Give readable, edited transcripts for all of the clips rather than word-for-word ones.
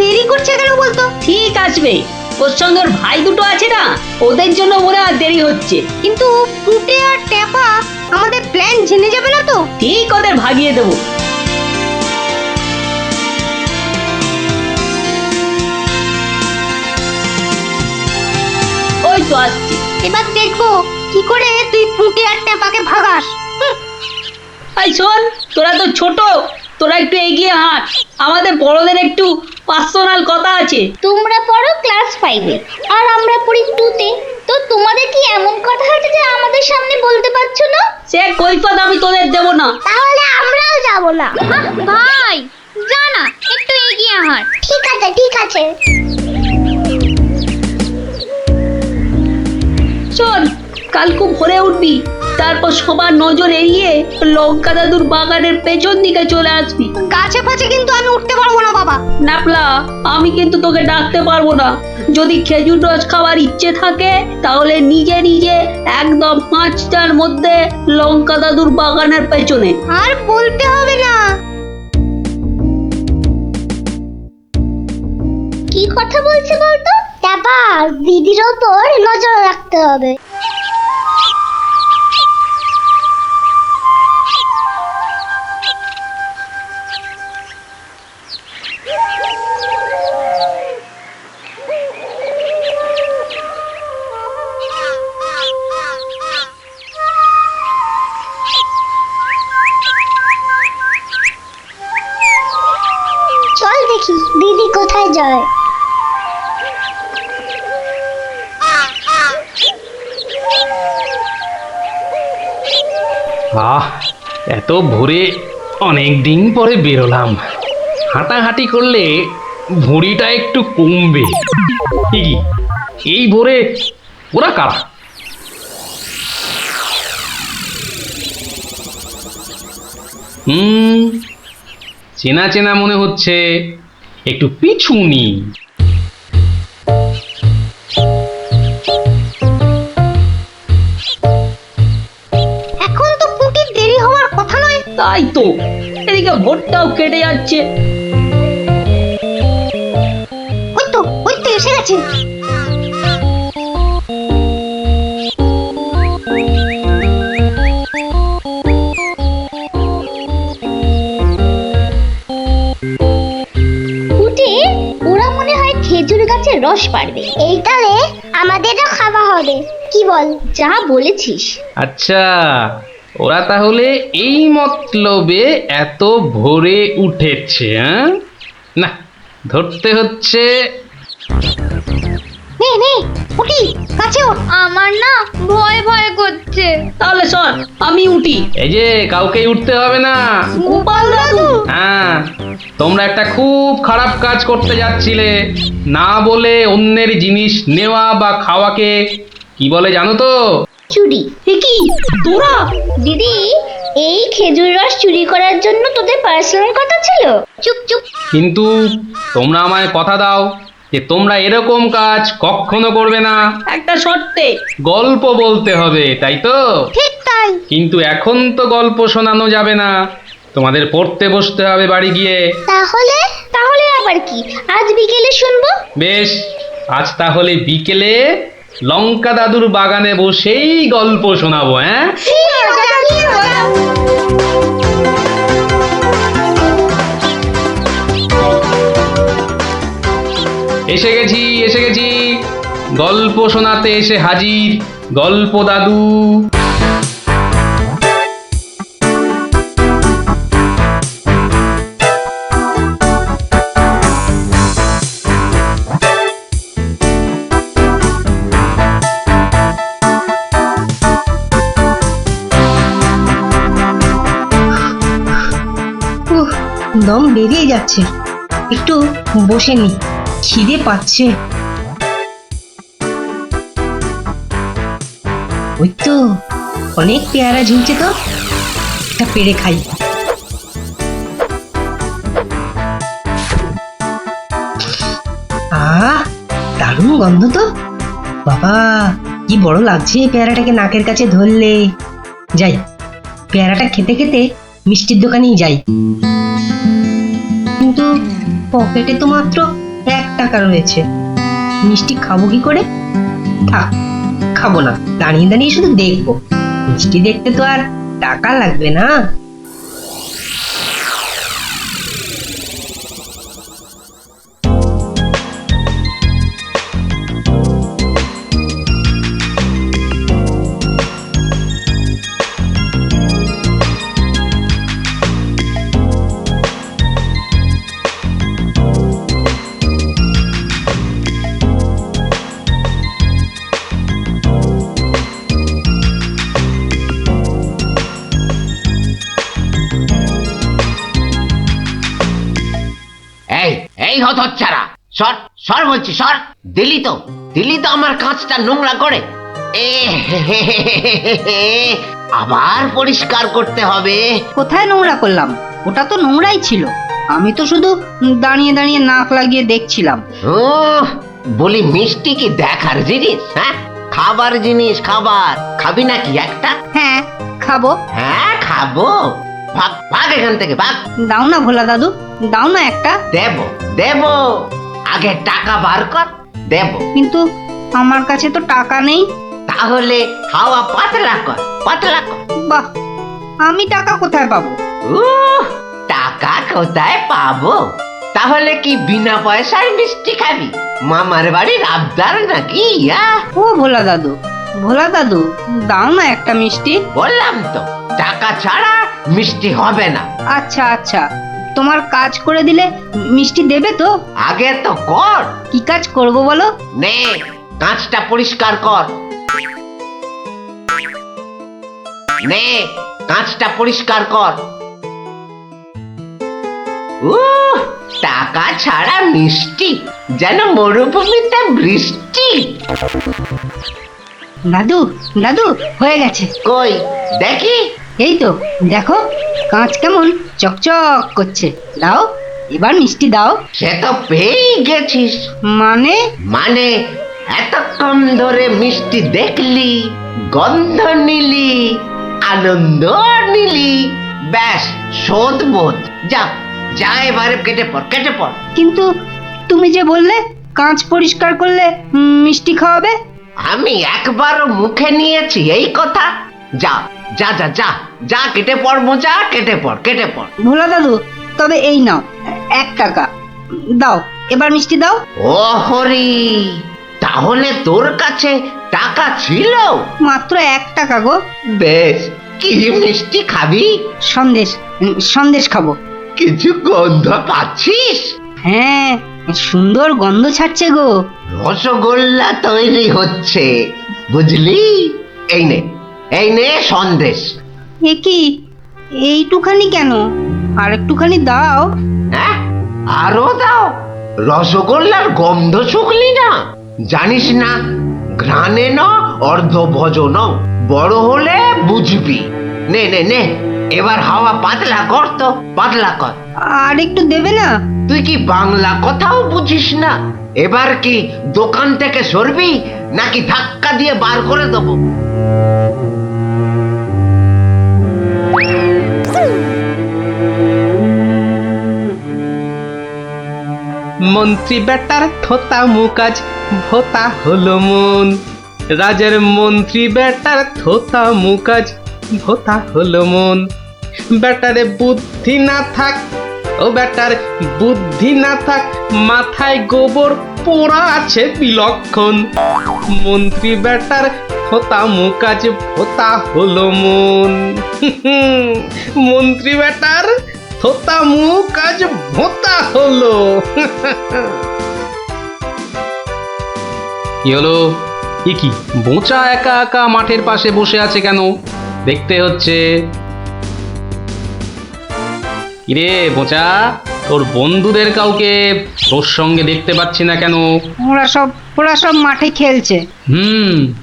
দেরি করছে কেন বলতো? ঠিক আসবে, ওর সঙ্গে ওর ভাই দুটো আছে না, ওদের জন্য মনে হয় দেরি হচ্ছে। কিন্তু পুটে আর ট্যাপা আমাদের প্ল্যান জেনে যাবে না তো? ঠিক ওদের ভাগিয়ে দেবো। ওই তো আসছি। এবার দেখবো কি করে তুই পুটে আর ট্যাপাকে ভাগাস। এই শোন, তোরা তো ছোট, তোরা একটু এগিয়ে হাঁট, আমাদের বড়দের একটু পার্সোনাল কথা আছে। তোমরা পড়ো ক্লাস 5-এ আর আমরা পড়ি 2-তে, তো তোমাদের কি এমন কথা আছে যে আমাদের সামনে বলতে পারছো না? সে কৈফত আমি তোদের দেবো না। তাহলে আমরাও যাব না। ভাই যা না, একটু এগিয়ে হাঁট। ঠিক আছে ঠিক আছে। শোন, কাল খুব ভোরে উঠবি, তারপর সবার নজর এড়িয়ে লঙ্কা দাদুর বাগানের পেছন দিকে চলে আসবি। গাছে ফাছে কিন্তু আমি উঠতে পারবো না বাবা। নাপলা, আমি কিন্তু তোকে ডাকতে পারবো না। যদি খেজুর রস খাওয়ার ইচ্ছে থাকে তাহলে নিজে নিজে একদম 5টার মধ্যে লঙ্কা দাদুর বাগানের পেছনে। আর বলতে হবে না। কি কথা বলছে বলতো? ট্যাপা, দিদির ওপর নজর রাখতে হবে। চল দেখি দিদি কোথায় যায়। এত ভোরে অনেক দিন পরে বেরোলাম, হাঁটাহাঁটি করলে ভুঁড়িটা একটু কমবে। ঠিকই, এই ভোরে ওরা কারা? চেনা চেনা মনে হচ্ছে, একটু পিছু নি। এখন তো পুটির দেরি হওয়ার কথা নয়। তাই তো, এদিকে ভোরটাও কেটে যাচ্ছে। ওই তো এসে গেছে। উঠে ওরা মনে হয় খেজুর গাছের রস পাড়বে। এইটারে আমাদেরও খাওয়া হবে, কি বল? যা বলেছিস। আচ্ছা, ওরা তাহলে এই মতলবে এত ভোরে উঠেছে। না, ধরতে হচ্ছে। নে নে পুটি, কাছে ওঠ। আমার না ভয় ভয় করছে। তাহলে শোন, আমি উঠি। এই যে, কাউকে উঠতে হবে না। গোপাল দাদু, হ্যাঁ, তোমরা একটা খুব খারাপ কাজ করতে যাচ্ছিলে। না বলে অন্যের জিনিস নেওয়া বা খাওয়াকে কি বলে জানো তো? চুরি। কি তোরা? দিদি, এই খেজুর রস চুরি করার জন্য তোদের পার্সোনাল কথা ছিল? চুপ চুপ। কিন্তু তোমরা আমায় কথা দাও যে তোমরা এরকম কাজ কখনো করবে না। একটা শর্তে। গল্প বলতে হবে, তাই তো? ঠিক তাই। কিন্তু এখন তো গল্প শোনানো যাবে না, তোমাদের পড়তে বসতে হবে বাড়ি গিয়ে। তাহলে তাহলে আবার কি, আজ বিকেলে শুনবো? বেশ, আজ তাহলে বিকেলে লঙ্কা দাদুর বাগানে বসেই গল্প শোনাবো। হ্যাঁ, এসে গেছি এসে গেছি, গল্প শোনাতে এসে হাজির গল্প দাদু। দম বেরিয়ে যাচ্ছে, একটু বসে নি, খিদে পাচ্ছে। ওই তো অনেক পেয়ারা ঝুলছে, তো একটা পেড়ে খাই। দারুণ গন্ধ তো। বাবা, কি বড় লাগছে পেয়ারাটাকে নাকের কাছে ধরলে। যাই, পেয়ারাটা খেতে খেতে মিষ্টির দোকানেই যাই। কিন্তু পকেটে তো মাত্র 1 টাকা রয়েছে। মিষ্টি খাবো কি করে? থাক, খাবো না, দাঁড়িয়ে দাঁড়িয়ে শুধু দেখবো। মিষ্টি দেখতে তো আর টাকা লাগবে না। এই এই হতচ্ছাড়া, সর সর বলছি, সর। দিলি তো আমার কাঁচটা নোংরা করে। এ আবার পরিষ্কার করতে হবে। কোথায় নোংরা করলাম? ওটা তো নোংরাই ছিল। আমি তো শুধু দাঁড়িয়ে দাঁড়িয়ে নাক লাগিয়ে দেখছিলাম। ও বলি, মিষ্টি কি দেখার জিনিস? হ্যাঁ, খাবার জিনিস, খাবার। খাবি নাকি একটা? হ্যাঁ, খাবো। হ্যাঁ খাবো। ভাগ ভাগ এখান থেকে, ভাগ। দাও না ভোলা দাদু, দাও না একটা। দেব, আগে টাকা বার কর, দেব। কিন্তু আমার কাছে তো টাকা নেই। তাহলে হাওয়া পাতলা কর, পাতলা কর। বাহ, আমি টাকা কোথায় পাবো? টাকা কোথায় পাবো? তাহলে কি বিনা পয়সার মিষ্টি খাবি? মামার বাড়ির আবদার নাকি? ও ভোলা দাদু, দাও না একটা মিষ্টি। বললাম তো, টাকা ছাড়া মিষ্টি হবে না। আচ্ছা, তোমার কাজ করে দিলে মিষ্টি দেবে তো? আগে তো কর। কি কাজ করব বলো? নে, কাঁচটা পরিষ্কার কর। নে, কাঁচটা পরিষ্কার কর। টাকা ছাড়া মিষ্টি যেন মরুভূমিতে বৃষ্টি। দাদু হয়ে গেছে। কই দেখি। এই তো দেখো, কাঁচ কেমন চকচক করছে। দাও, এবার মিষ্টি দাও। সে তো পেয়েই গেছিস। মানে এতক্ষণ ধরে মিষ্টি দেখলি, গন্ধ নিলি, আনন্দ নিলি, ব্যাস শোধ বোধ। যা এবারে কেটে পড়। কিন্তু তুমি যে বললে কাঁচ পরিষ্কার করলে মিষ্টি খাওয়াবে। আমি একবারও মুখে নিয়েছি এই কথা? যা, কেটে পড় মোচা, কেটে পড়। ভোলা দাদু, তবে এই নাও 1 টাকা দাও, এবার মিষ্টি দাও। ও হরি, তাহলে তোর কাছে টাকা ছিল? মাত্র 1 টাকা গো। বেশ, কি মিষ্টি খাবি? সন্দেশ খাবো। কিছু গন্ধ পাচ্ছিস? হ্যাঁ, সুন্দর গন্ধ ছাড়ছে গো। রসগোল্লা তৈরি হচ্ছে, বুঝলি? এই নে সন্দেশ। এ কি, এইটুখানি কেন? আর একটুখানি দাও। হ্যাঁ, আরো দাও। রসগোল্লার গন্ধ শুকলি না? জানিস না, ঘ্রাণে ন অর্ধ ভজন, বড় হলে বুঝবি। নে, এবার হাওয়া পাতলা কর তো, পাতলা কর। আর একটু দেবে না? তুই কি বাংলা কথাও বুঝিস না? এবার কি দোকান থেকে সরবি নাকি ধাক্কা দিয়ে বার করে দেবো? মন্ত্রী বেটার থোতা মুকাজ ভোতা হলো মন। রাজার মন্ত্রী বেটার থোতা মুকাজ ভোতা হলো মন। বেটারে বুদ্ধি না থাক, ও বেটার বুদ্ধি না থাক, মাথায় গোবর পোড়া আছে বিলক্ষণ। মন্ত্রী বেটার থোতা মুকাজ ভোতা হলো মন। মন্ত্রী বেটার থোতা মুকাজ ভোতা হলো। কি হলো? কি বোঁচা একা একা মাঠের পাশে বসে আছে কেন? দেখতে হচ্ছে। কিরে বোঁচা, তোর বন্ধুদের কাউকে তোর সঙ্গে দেখতে পাচ্ছি না কেন? ওরা সব মাঠে খেলছে।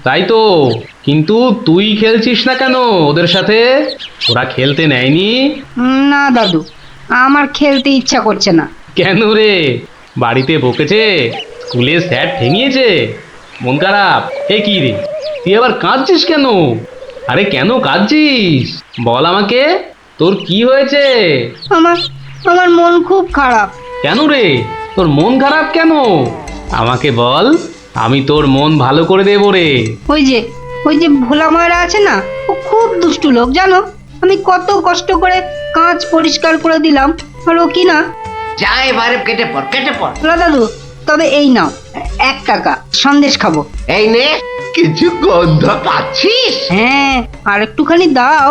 তাই তো, কিন্তু তুই খেলছিস না কেন ওদের সাথে? ওরা খেলতে নেয়নি? না দাদু, আমার খেলতে ইচ্ছা করছে না। কেন রে, বাড়িতে বকেছে? স্কুলে স্যার ঠেঙিয়েছে? মন খারাপ? কি রে, তুই আবার কাঁদছিস কেন? আরে কেন কাঁদছিস বল আমাকে, তোর কি হয়েছে? আমার মন খুব খারাপ। কেন রে, তোর মন খারাপ কেন? আমাকে বল, আমি তোর মন ভালো করে দেবো রে। ওই যে ভোলা ময়রা আছে না, ও খুব দুষ্টু লোক জানো। আমি কত কষ্ট করে কাঁচ পরিষ্কার করে দিলাম, আর ও কি না। যা এবারে কেটে পড়, কেটে পড়। ভোলা দাদু, তবে এই নাও 1 টাকা, সন্দেশ খাবো। এই নে, কিছু গন্ধ পাচ্ছিস? হ্যাঁ, আর একটুখানি দাও।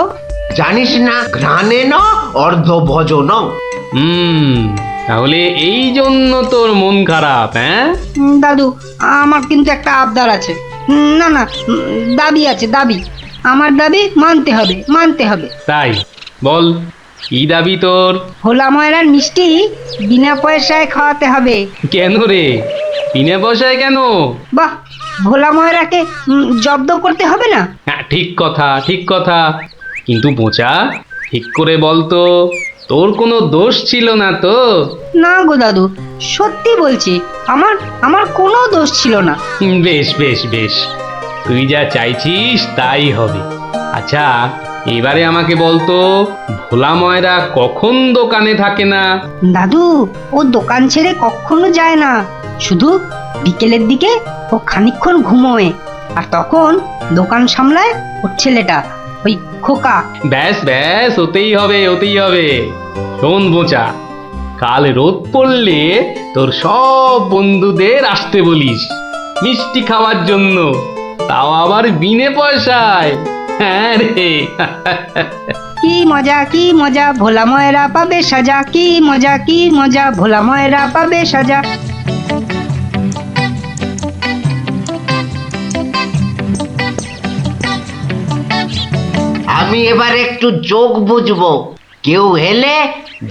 জানিস না, ঘ্রাণে ন অর্ধ ভজন। তাহলে এই জন্য তোর মন খারাপ? হ্যাঁ দাদু, আমার কিন্তু একটা আবদার আছে। না না, দাবি আছে, দাবি। আমার দাবি মানতে হবে, মানতে হবে। তাই বল, কি দাবি তোর? ভোলা ময়রার মিষ্টি বিনা পয়সায় খাওয়াতে হবে। কেন রে, বিনা পয়সায় কেন? বাহ, ভোলা ময়রাকে জব্দ করতে হবে না? হ্যাঁ, ঠিক কথা, ঠিক কথা। কিন্তু বোচা, ঠিক করে বল তো, তোর কোনো দোষ ছিল না তো? না গো দাদু, সত্যি বলছি, আমার কোনো দোষ ছিল না। বেশ বেশ বেশ, তুই যা চাইছিস তাই হবে। আচ্ছা, এবারে আমাকে বলতো, ভোলা ময়রা কখন দোকানে থাকে না? দাদু, ও দোকান ছেড়ে কখনো যায় না, শুধু বিকেলের দিকে ও খানিকক্ষণ ঘুমোয়, আর তখন দোকান সামলায় ওর ছেলেটা, ওই খোকা। ব্যাস ব্যাস, ওতেই হবে, ওতেই হবে। শোন বোচা, কাল রোদ পড়লে তোর সব বন্ধুদের আসতে বলিস মিষ্টি খাওয়ার জন্য, তাও আবার বিনে পয়সায়। হ্যাঁ রে। কি মজা, কি মজা, ভোলা ময়রা পাবে সাজা, কি মজা, কি মজা, ভোলা ময়রা পাবে সাজা। আমি এবার একটু যোগ বুঝবো, কেউ এলে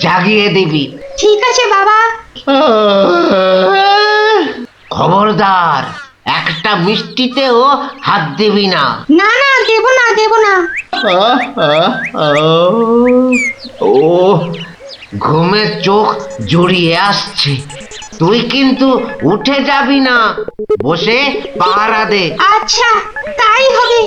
জাগিয়ে দিবি। ঠিক আছে বাবা। খবরদার, একটা মিষ্টিতেও হাত দিবি না। না না, দেব না, দেব না। ও, ঘুমের চোখ জড়িয়ে আসছে। তুই কিন্তু উঠে যাবি না, বসে পাহারা দে। আচ্ছা, তাই হবে।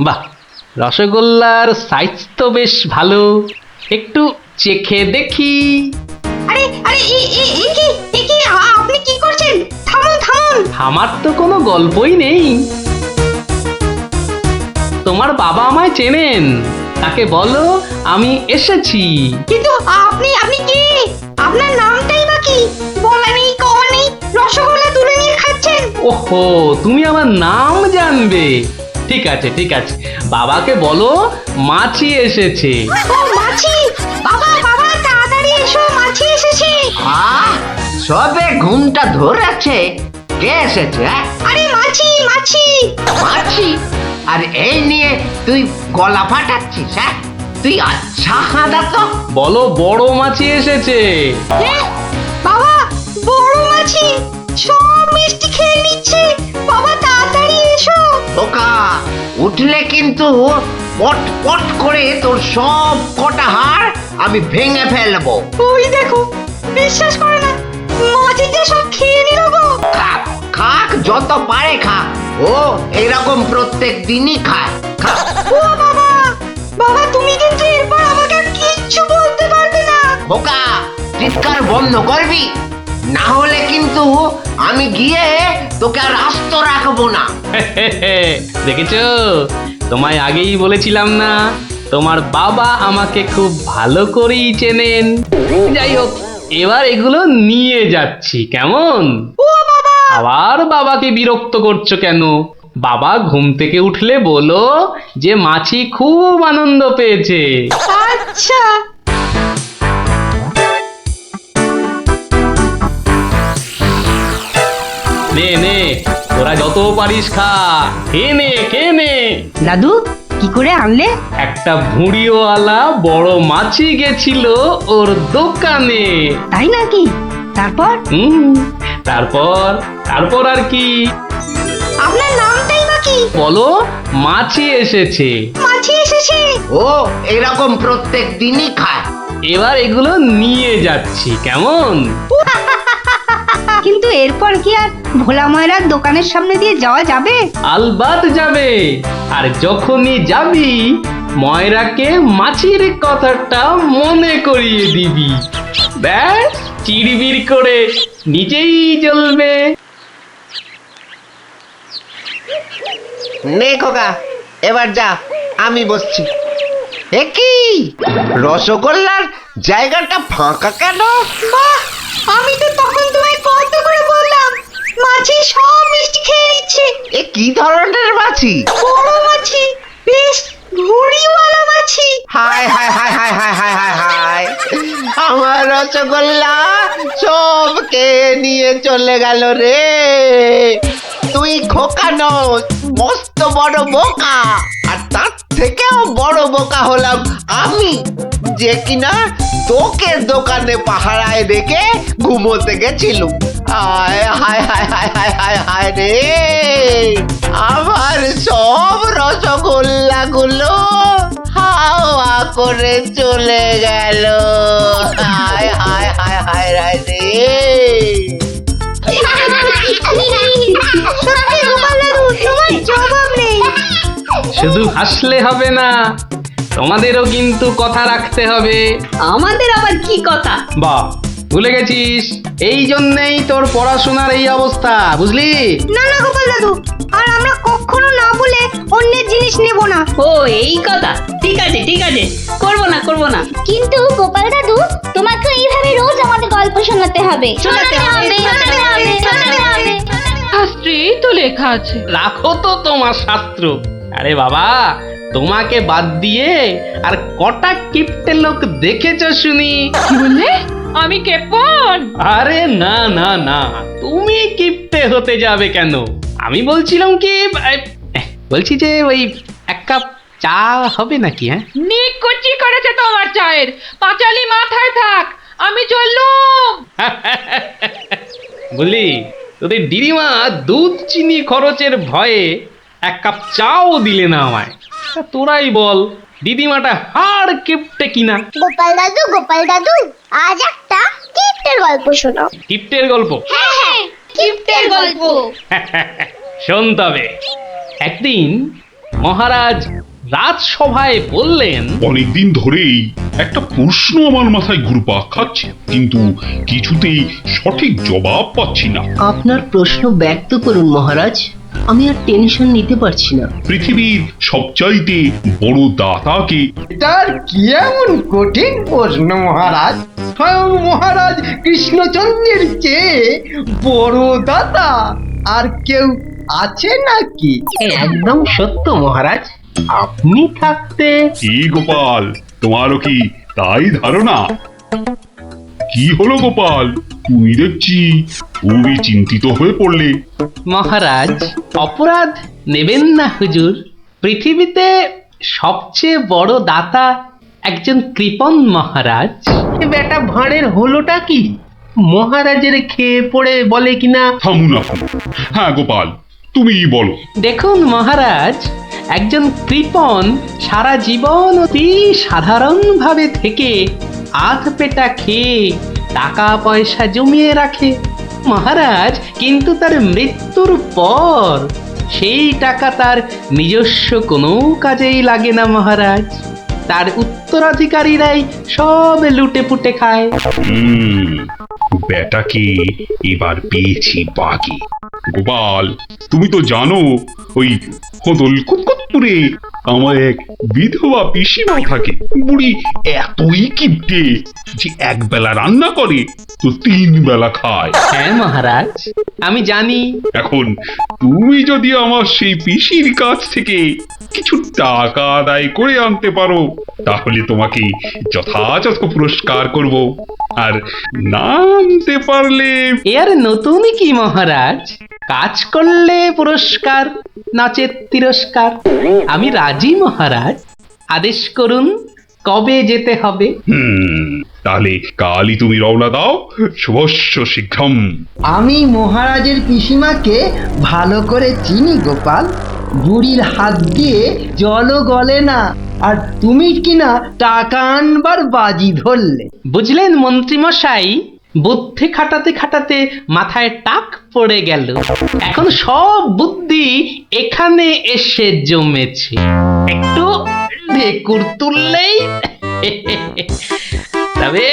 বাহ, রসগোল্লার সাইজ তো বেশ ভালো, একটু চেখে দেখি। আরে আরে, আপনি কি করছেন? থামুন, থামুন। আমার তো কোনো গল্পই নেই। তোমার বাবা আমায় চেনেন, তাকে বলো আমি এসেছি। কিন্তু আপনি কি? আপনার নামটাই বা কি? বলা নেই, কওয়া নেই, রসগোল্লা তুলে নিয়ে খাচ্ছেন। ওহো, তুমি আমার নাম জানবে? ঠিক আছে ঠিক আছে, বাবাকে বলো মাছি এসেছে। ও মাছি! বাবা বাবা, তাড়াতাড়ি এসো, মাছি এসেছে। সবে ঘুমটা ধরেছে, কে এসেছে? আরে মাছি, মাছি। মাছি? আর এই নিয়ে তুই গলা ফাটাচ্ছিস? হ্যাঁ, তুই আচ্ছা হাঁদা তো। বলো বড় মাছি এসেছে। বাবা, বড় মাছি সব মিষ্টি খেয়ে নিচ্ছে। বাবা তাড়াতাড়ি এসো। ওকা, উঠলে কিন্তু পট পট করে তোর সব কটা হাড় আমি ভেঙে ফেলবো। ওই দেখো, বিশ্বাস করে না, মাছি যে সব খেয়ে নিল গো। খাক খাক, যত পারে খাক, ও এরকম প্রত্যেক দিনই খায়। খাক। ও বাবা, বাবা তুমি কিন্তু এরপর আমাকে কিচ্ছু বলতে পারবে না। বোকা, চিৎকার বন্ধ করবি, না হলে কিন্তু আমি গিয়ে তোকে আর আস্ত রাখবো না। দেখেছো, তোমায় আগেই বলেছিলাম না, তোমার বাবা আমাকে খুব ভালো করেই চেনেন। যাই হোক, এবার এগুলো নিয়ে যাচ্ছি, কেমন? আবার বাবাকে বিরক্ত করছো কেন? বাবা ঘুম থেকে উঠলে বলো যে মাছি খুব আনন্দ পেয়েছে। আচ্ছা। নে নে, তোরা যত পারিস খা, খেয়ে নে, খেয়ে নে। দাদু, কি করে আনলে? একটা ভুঁড়িওয়ালা বড় মাছি গেছিল ওর দোকানে। তাই নাকি? তারপর? তারপর তারপর আর কি? আপনার নামটাই বা কি? বলো, মাছি এসেছে। মাছি এসেছে। ও এরকম প্রত্যেক দিনই খায়, এবার এগুলো নিয়ে যাচ্ছি, কেমন? কিন্তু এরপর কি আর ভোলা ময়রার দোকানের সামনে দিয়ে যাওয়া যাবে? আলবাত যাবে। আর যখনই যাবি ময়রাকে মাছির কথাটা মনে করিয়ে দিবি, ব্যাস চিড়বিড় করে নিজেই জ্বলবে। নে খোকা, এবার যা, আমি বসছি। এ কি রসগোল্লার জায়গাটা ফাঁকা কেন? আমি তো তখন তোমায় কত করে বললাম, মাছি সব মিষ্টি খেয়ে নিচ্ছে। এ কি ধরনের মাছি? বড় মাছি, বেশ ভুঁড়িওয়ালা মাছি। হায় হায় হায় হায় হায় হায় হায় হায়, আমার রসগোল্লা সব কে নিয়ে চলে গেল রে। তুই খোকা নস, মস্ত বড় বোকা। আর তার থেকেও বড় বোকা হলাম আমি, যে কিনা তোকে দোকানে পাহারায় রেখে ঘুমোতে গেছিলুম। হায় হায় হায় হায় হায় হায় হায় রে, আমার সব রসগোল্লা গুলো হাওয়া করে চলে গেল। হায় হায় হায় হায় হায় রে। সত্যি গোপাল দাদু, তোমার জবাব নেই। শুধু হাসলে হবে না, তোমাদেরও কিন্তু কথা রাখতে হবে। আমাদের আবার কি কথা? বাহ, ভুলে গেছিস? এই জন্যেই তোর পড়াশোনার এই অবস্থা, বুঝলি? না না গোপাল দাদু, আর আমরা কখনো না বলে অন্যের জিনিস নেব না। ও এই কথা, ঠিক আছে ঠিক আছে, করবো না করবো না। কিন্তু গোপাল দাদু, তোমাকে এইভাবে রোজ আমাদের গল্প শোনাতে হবে। শোনাতে হবে। শাস্ত্রেই তো লেখা আছে। রাখো তো তোমার শাস্ত্র। আরে বাবা, তোমাকে বাদ দিয়ে আর কটা কিপটে লোক দেখেছো শুনি? কি বললে? আমি কেপন? আরে না না না, তুমি কিপটে হতে যাবে কেন? আমি বলছিলাম কি, বলছি যে ওই এক কাপ চা হবে নাকি? হ্যাঁ, নিকুচি করেছে তোমার চায়ের। পাঁচালি মাথায় থাক, আমি চললুম। বলি তোদের দিদিমা দুধ চিনি খরচের ভয়ে এক কাপ চাও দিলে না আমায়। তা তোরাই বল, দিদিমাটা হাড় কিপটে কিনা? গোপাল দাদু, আজ একটা কিপ্টের গল্প শোনাও। কিপটের গল্প? হ্যাঁ, কিপ্টের গল্প। শোন তবে। একদিন মহারাজ রাজসভায় বললেন, অনেকদিন ধরেই একটা প্রশ্ন আমার মাথায় ঘুরপাক খাচ্ছে, কিন্তু কিছুতেই সঠিক জবাব পাচ্ছি না। আপনার প্রশ্ন ব্যক্ত করুন মহারাজ, আমি আর টেনশন নিতে পারছি না। পৃথিবীর সবচাইতে বড় দাতাকে? এটার কি এমন কঠিন প্রশ্ন মহারাজ? স্বয়ং মহারাজ কৃষ্ণচন্দ্রের চেয়ে বড় দাতা আর কেউ আছে নাকি? একদম সত্য মহারাজ, আপনি থাকতে। কি গোপাল, তোমারও কি তাই ধারণা? কি হলো গোপাল, তুমি দেখছি খুবই চিন্তিত হয়ে পড়লে। মহারাজ অপরাধ নেবেন না হুজুর, পৃথিবীতে সবচেয়ে বড় দাতা একজন কৃপণ মহারাজ। বেটা ভাঁড়ের হলোটা কি? মহারাজের খেয়ে পড়ে বলে কিনা। থামুন আপনি। হ্যাঁ গোপাল, তুমিই বলো। দেখুন মহারাজ, একজন কৃপণ সারা জীবন অতি সাধারণভাবে থেকে আধ পেটা খেয়ে টাকা পয়সা জমিয়ে রাখে মহারাজ, কিন্তু তার মৃত্যুর পর সেই টাকা তার নিজস্ব কোনো কাজেই লাগে না মহারাজ। তার উত্তরাধিকারীরাই সব লুটে পুটে খায়। বেটাকে এবার পেয়েছি বাগে। গোপাল, তুমি তো জানো ওই হদল কুতকুতপুরে আমার এক বিধবা পিসিমা থাকে। বুড়ি এতই কিপটে যে এক বেলা রান্না করে তো 3 বেলা খায়। হ্যাঁ মহারাজ, আমি জানি। এখন তুমি যদি আমার সেই পিসির কাছ থেকে কিছু টাকা আদায় করে আনতে পারো, তাহলে তোমাকে যথাযথ পুরস্কার করব। আর না আনতে পারলে? এর নতুন কি মহারাজ, কাজ করলে পুরস্কার, নাচের তিরস্কার। আমি রাজি মহারাজ, আদেশ করুন কবে যেতে হবে। তাহলে কালই তুমি রওনা দাও, শুভস্য শীঘ্রম। আমি মহারাজের পিসিমাকে ভালো করে চিনি গোপাল, বুড়ির হাত দিয়ে জলও গলে না। আর তুমি কিনা টাকা আনবার বাজি ধরলে। বুঝলেন মন্ত্রী মশাই, বুদ্ধি খাটাতে খাটাতে মাথায় টাক পড়ে গেল। এখন সব বুদ্ধি এখানে এসে জমেছে, একটু ঢেকুর তুললেই। তবে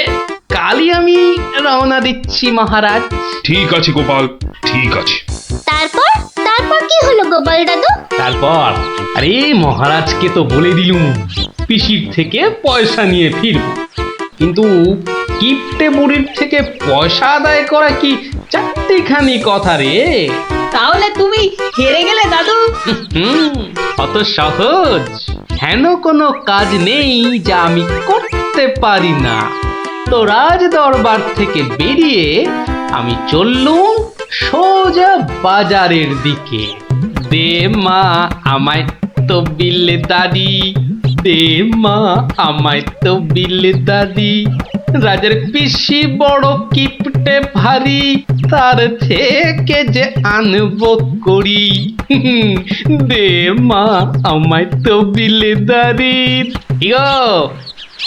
কালই আমি রওনা দিচ্ছি মহারাজ। ঠিক আছে গোপাল, ঠিক আছে। তারপর তারপর কি হলো গোপাল দাদু? তারপর আরে মহারাজকে তো বলে দিলুম পিসির থেকে পয়সা নিয়ে ফিরব, কিন্তু কিপ্টে বুড়ির থেকে পয়সা আদায় করা কি চারটিখানি কথা রে। তাহলে তুমি হেরে গেলে দাদু। অত সহজ হেন কোনো কাজ নেই যা আমি করতে পারি না। তো রাজ দরবার থেকে বেরিয়ে আমি চললুম সোজা বাজারের দিকে। দে মা আমায় তো বিলে দাদি, দে মা আমায় তো বিলে দাদি। রাজার পিসি বড় কিপটে ভারী, তার থেকে যে আনবো করি। দে মা আমায় তো বিলে দাদি। ইগো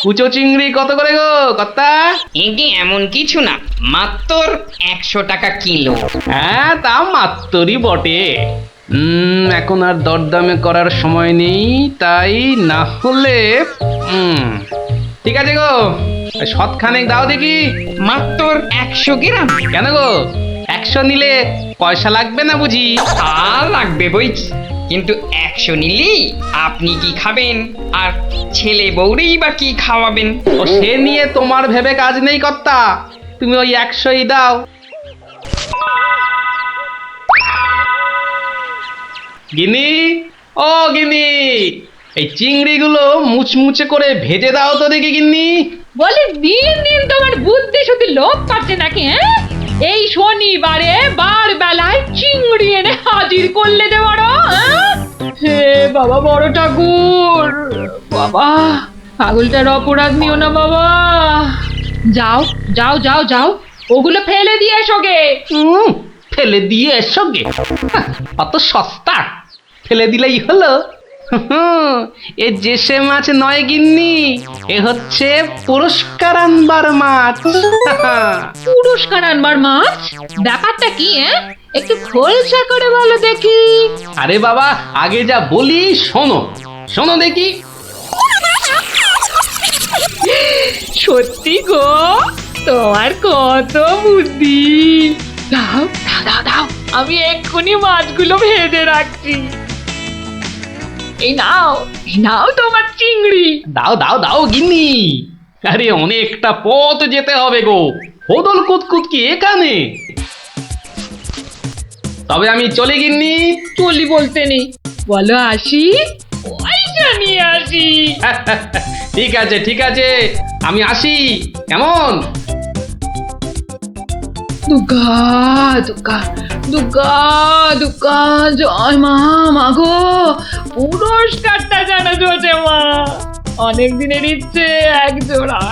কুচো চিংড়ি কত করে গো কর্তা? এটি এমন কিছু না, মাত্র 100 টাকা কিলো। হ্যাঁ তা মাত্রই বটে। এখন আর দরদামে করার সময় নেই, তাই না হলে ঠিক আছে গো, শতখানেক দাও দেখি। মাত্র 100 গ্রাম। কেন গো, 100 নিলে পয়সা লাগবে না বুঝি? আর লাগবে বইছি, কিন্তু 100 নিলি আপনি কি খাবেন আর ছেলে বউরেই বা কি খাওয়াবেন? ও সে নিয়ে তোমার ভেবে কাজ নেই কর্তা, তুমি ওই 100ই দাও। গিনি, ও গিনি, এই চিংড়িগুলো মুচমুচে করে ভেজে দাও তো দেখি গিন্নি। বলি দিন দিন তোমার বুদ্ধি শুধু লোপ পাচ্ছে নাকি? হ্যাঁ, এই শনিবারে বার বেলায় চিংড়ি এনে হাজির করলে যে বড়। হে বাবা বড় ঠাকুর, বাবা পাগলটার অপরাধ নিও না বাবা। যাও যাও যাও যাও, ওগুলো ফেলে দিয়ে এসো গে। ফেলে দিয়ে এসো গে? অত সস্তা, ফেলে দিলেই হলো। এ জেসে মাছ নয় গিন্নি, এ হচ্ছে পুরস্কার আনবার মাছ। পুরস্কার আনবার মাছ? ব্যাপারটা কি? একটু খোলসা করে বলো দেখি। আরে বাবা, আগে যা বলি শোনো, শোনো দেখি। সত্যি গো, তোমার কত বুদ্ধি। দাও দাও দাও দাও, আমি এক্ষুনি মাছগুলো ভেজে রাখছি। এই নাও তোমার চিংড়ি। দাও দাও দাও গিন্নি। আরে অনেকটা পথ যেতে হবে গো, হোদল কুতকুত কি এখানে? তবে আমি চলে গিন্নি। চলি বলতে নেই, বলো আসি, পয়সা নিয়ে আসি। ঠিক আছে ঠিক আছে, আমি আসি, কেমন? দুর্গা দুর্গা দুর্গা দুর্গা, জয় মা। মাগো পুরস্কারটা যেন জোটে মা, অনেক দিনের ইচ্ছে এক জোড়া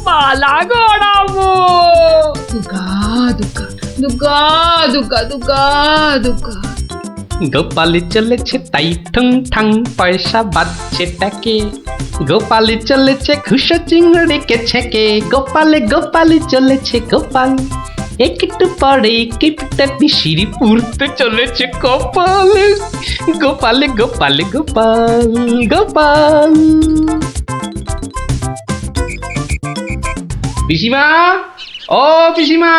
মালা গড়াবো। দুর্গা দুর্গা দুর্গা দুর্গা দুর্গা দুর্গা। গোপালি চলেছে তাই ঠং ঠাং, পয়সা বাজছে টাকে। গোপালি চলেছে খুশো চিংড়িকে ছেকে। গোপালে গোপালি চলেছে গোপাল, একটু পরে কিপটা পিসিরি পুরতে চলেছে কপাল। গোপালে গোপালে গোপাল গোপাল। পিসিমা, ও পিসিমা।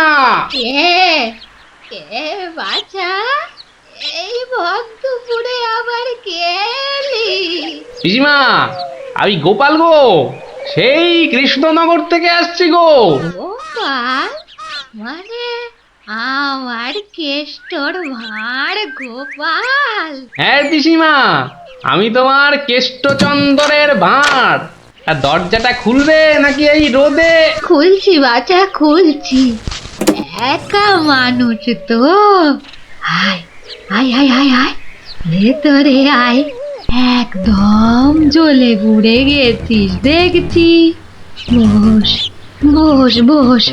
কে বাছা, এই ভক্তপুরে আবার কে এলি? পিসিমা, আমি গোপাল গো, সেই কৃষ্ণনগর থেকে আসছি গো। গোপাল মানে আমার কেষ্টর ভাঁড় গোপাল? হ্যাঁ পিসিমা, আমি তোমার কেষ্টচন্দরের ভাঁড়। আর দরজাটা খুলবে নাকি এই রোদে? খুলছি বাছা খুলছি, একা মানুষ তো। আয় আয় আয় আয় আয়, ভেতরে আয়। একদম জ্বলে পুড়ে গেছিস দেখছি। বস বস বস,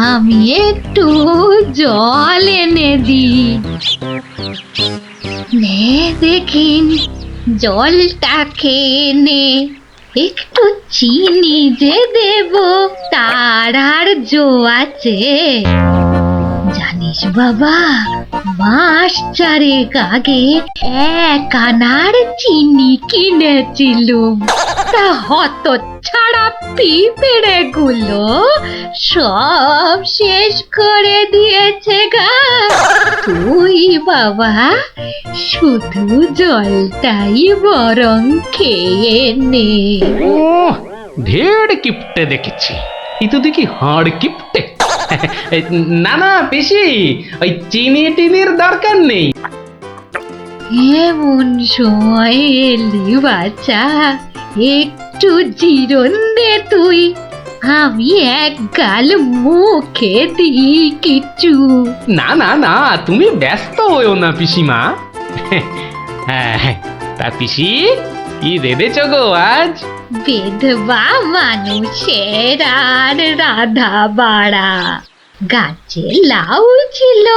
আমি একটু জল এনে দিই। নে দেখিন, জলটা খেয়ে নে। একটু চিনি যে দেব তার আর জো আছে? জানিস বাবা, মাস চারেক আগে 1 আনার চিনি কিনেছিলুম, তা হত ছাড়া পিঁপড়ে গুলো সব শেষ করে দিয়েছে গা। তুই বাবা শুধু জলটাই বরং খেয়ে নে। ও ঢের কিপটে দেখেছি, এই তো দেখি হাড় কিপটে। না না পিসি, ওই চিনি টিনির দরকার নেই। এমন সময় এলি বাচ্চা, একটু জিরন দে তুই, আমি এক গাল মুখে দিই কিছু। না না না, তুমি ব্যস্ত হইও না পিসিমা। হ্যাঁ, তা পিসি কি রেঁধেছ গো আজ? বিধবা মানুষের আর রাধা বাড়া। গাছে লাউ ছিল,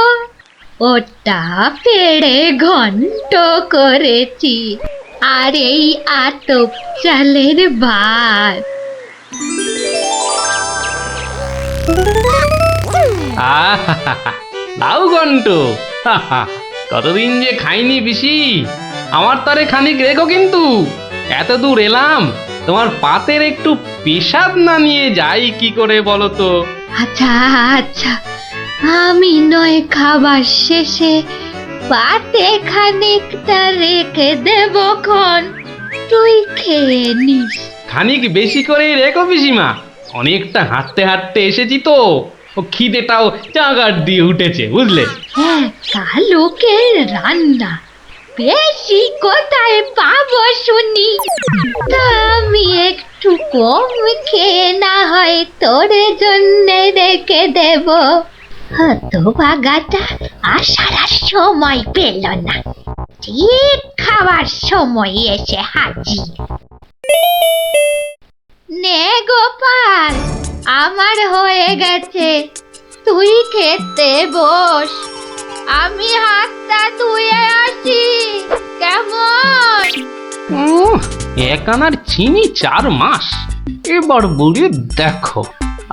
ওটা পেড়ে ঘন্ট করেছি, আর এই আতপ চালের ভাত। লাউ ঘন্ট, কতদিন যে খাইনি পিসি, আমার তরে খানিক রেখো কিন্তু। এত দূর এলাম, তোমার পাতের একটু পেশাব না নিয়ে যাই কি করে বলো তো? আচ্ছা আচ্ছা, আমি নয় খাবার শেষে পাতে খানিকটা রেখে দেব খন, তুই খেয়ে নিস। খানিক বেশি করে রেখো পিসিমা, অনেকটা হাঁটতে হাঁটতে এসেছি তো, ও খিদেটাও চাগার দিয়ে উঠেছে বুঝলে। হ্যাঁ, কালকের রান্না বেশি কোথায় পাবো শুনি? তা আমি একটু কম খেয়ে না হয় তোর জন্য রেখে দেব। হতভাগাটা আসার আর সময় পেল না, ঠিক খাবার সময় এসে হাজির। নে গোপাল, আমার হয়ে গেছে, তুই খেতে বস, আমি হাতটা ধুয়ে আসি, কেমন? 1 আনার চিনি 4 মাস, এবার বলে দেখো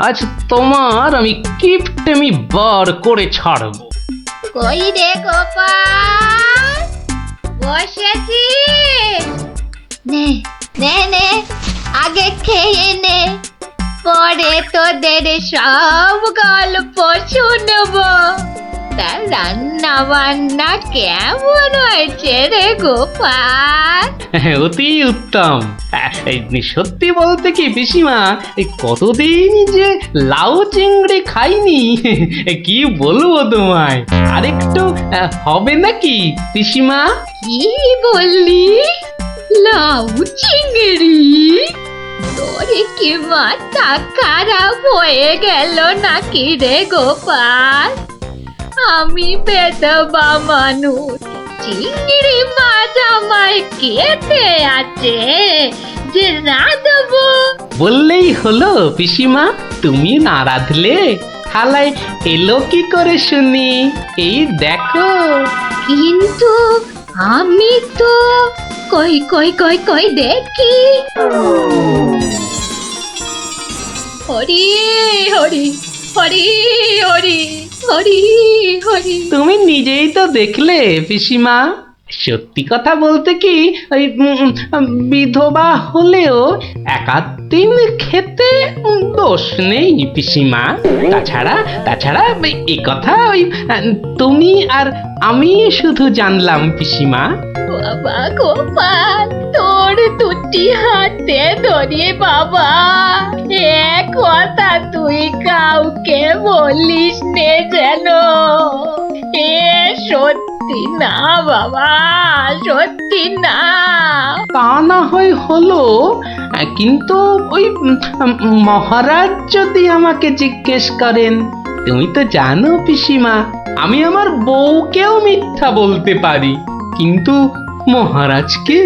আজ তোমার আমি কিপটেমি বার করে ছাড়বো। কই রে গোপাল, বসেছি? নে নে নে, আগে খেয়ে নে, পরে তোদের সব গল্প শুনবো। তা রান্না বান্না কেমন হয়েছে রে গোপাল? অতি উত্তম। সত্যি বলতে কি পিসিমা, কতদিন যে লাউ চিংড়ি খাইনি, কি বলবো তোমায়। আরেকটু হবে নাকি পিসিমা? কি বললি? লাউ চিংড়ি? তোরে কি মাথা খারাপ হয়ে গেল নাকি রে গোপাল? আমি বেদবা মানুষ, চিংড়ি মাছ আমায় খেতে আছে যে রাঁধবো? বললেই হলো পিসিমা, তুমি না রাঁধলে থালায় এলো কি করে শুনি? এই দেখো। কিন্তু আমি তো কই কই কই কই দেখি। হরি হরি হরি হরি হরি হরি। তুমি নিজেই তো দেখলে পিসিমা, সত্যি কথা বলতে কি, ওই বিধবা হলেও 1-8 দিন খেতে দোষ নেই পিসিমা। তাছাড়া এই কথা ওই তুমি আর আমি শুধু জানলাম পিসিমা। বাবা গোপাল, তোর দুটি হাতে ধরে বাবা, এক কথা তুই কাউকে বলিস নে যেন। এ সত্যি না বাবা, সত্যি না। তা না হয় হলো, কিন্তু ওই মহারাজ যদি আমাকে জিজ্ঞেস করেন, তুমি তো জানো পিসিমা, আমি আমার বউকেও মিথ্যা বলতে পারি, কিন্তু মহারাজকে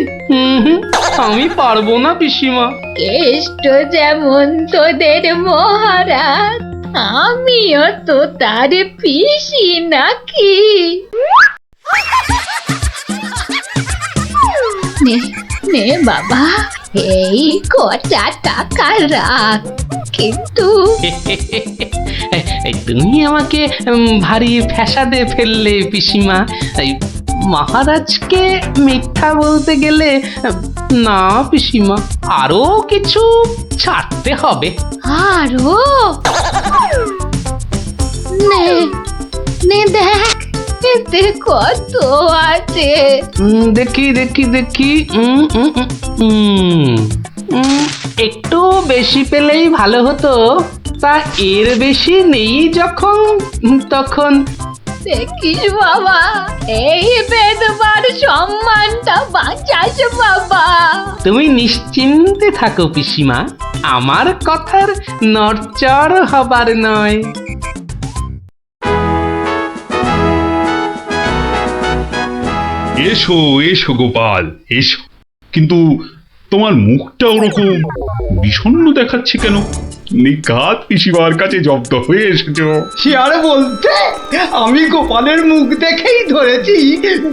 আমি পারবো না পিসিমা। কেষ্ট যেমন তোদের মহারাজ, আমিও তো তার পিসি নাকি? নে নে বাবা, এই কটা টাকা রাখ, কিন্তু এই তুমি আমাকে ভারী ফ্যাসাদে ফেললে পিসিমা। এই মহারাজকে মিথ্যা বলতে গেলে না পিসিমা, আরো কিছু ছাড়তে হবে। আরো নে নে দেখ, এতে কত আছে। দেখি দেখি দেখি, একটু বেশি পেলেই ভালো হতো, তা এর বেশি নেই যখন, তখন দেখিস বাবা, এই বেদবার সম্মানটা বাঁচাস বাবা। তুমি নিশ্চিন্তে থাকো পিসিমা, আমার কথার নড়চড় হবার নয়। এসো এসো গোপাল, এসো। কিন্তু তোমার মুখটা ওরকম বিষণ্ণ দেখাচ্ছে কেন? নিঘাত পিসিমার কাছে জব্দ হয়ে এসেছো। সে আর বলতে, আমি গোপালের মুখ দেখেই ধরেছি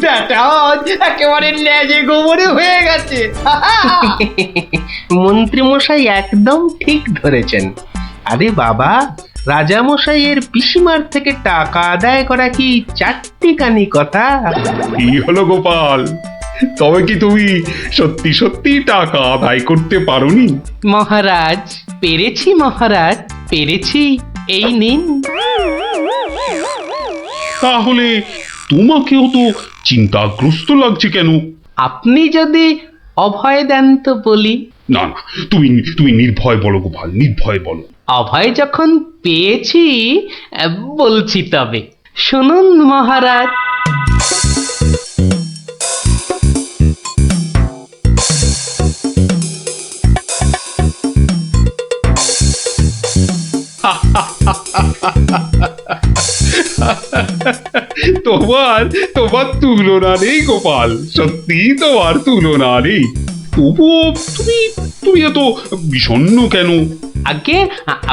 ব্যাটা আজ একেবারে লেজে গোবরে হয়ে গেছে। মন্ত্রী মশাই একদম ঠিক ধরেছেন। আরে বাবা, রাজা মশাইয়ের পিসিমার থেকে টাকা আদায় করা কি চারটিখানি কথা? কি হলো গোপাল, তবে কি তুমি সত্যি সত্যি টাকা আদায় করতে পারোনি? মহারাজ পেরেছি, মহারাজ পেরেছি, এই নিন। তাহলে তোমাকেও তো চিন্তাগ্রস্ত লাগছে কেন? আপনি যদি অভয় দেন তো বলি। না না, তুমি তুমি নির্ভয় বলো গোপাল, নির্ভয় বলো। অভয় যখন পেয়েছি বলছি, তবে শুনুন মহারাজ। তোমার তোমার তুলনা নেই গোপাল, সত্যি তোমার তুলনা নেই। তবুও তুমি তুমি এত বিষণ্ণ কেন? আগে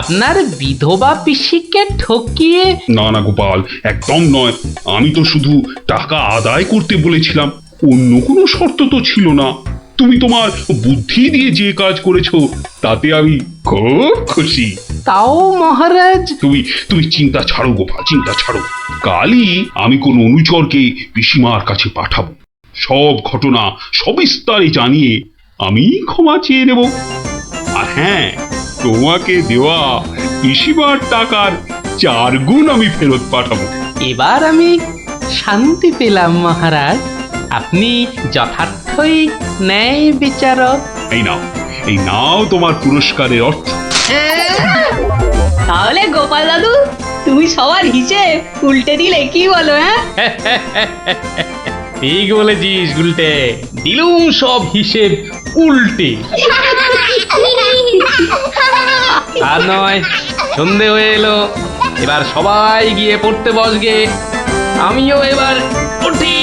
আপনার বিধবা পিসিকে ঠকিয়ে। না না গোপাল, একদম নয়। আমি তো শুধু টাকা আদায় করতে বলেছিলাম, অন্য কোনো শর্ত তো ছিল না। তুমি তোমার বুদ্ধি দিয়ে যে কাজ করেছো তাতে আমি খুব খুশি। তাও মহারাজ। তুমি তুমি চিন্তা ছাড়ো গোপাল, চিন্তা ছাড়ো। কালই আমি কোন অনুচরকে পিসিমার কাছে পাঠাবো, সব ঘটনা সবিস্তারে জানিয়ে আমি ক্ষমা চেয়ে নেব। আর হ্যাঁ, তোমাকে দেওয়া পিসিমার টাকার 4 গুণ আমি ফেরত পাঠাবো। এবার আমি শান্তি পেলাম মহারাজ, আপনি যথার্থই ন্যায় বিচারক। এই নাও তোমার পুরস্কারের অর্থ। তাহলে গোপাল দাদু, তুমি সবার হিসেব উল্টে দিলে, কি বলো? হ্যাঁ, ঠিক বলেছিস গুলটে, দিলুম সব হিসেব উল্টে। আর নয়, সন্ধে হয়ে এলো, এবার সবাই গিয়ে পড়তে বসগে। আমিও এবার উঠি।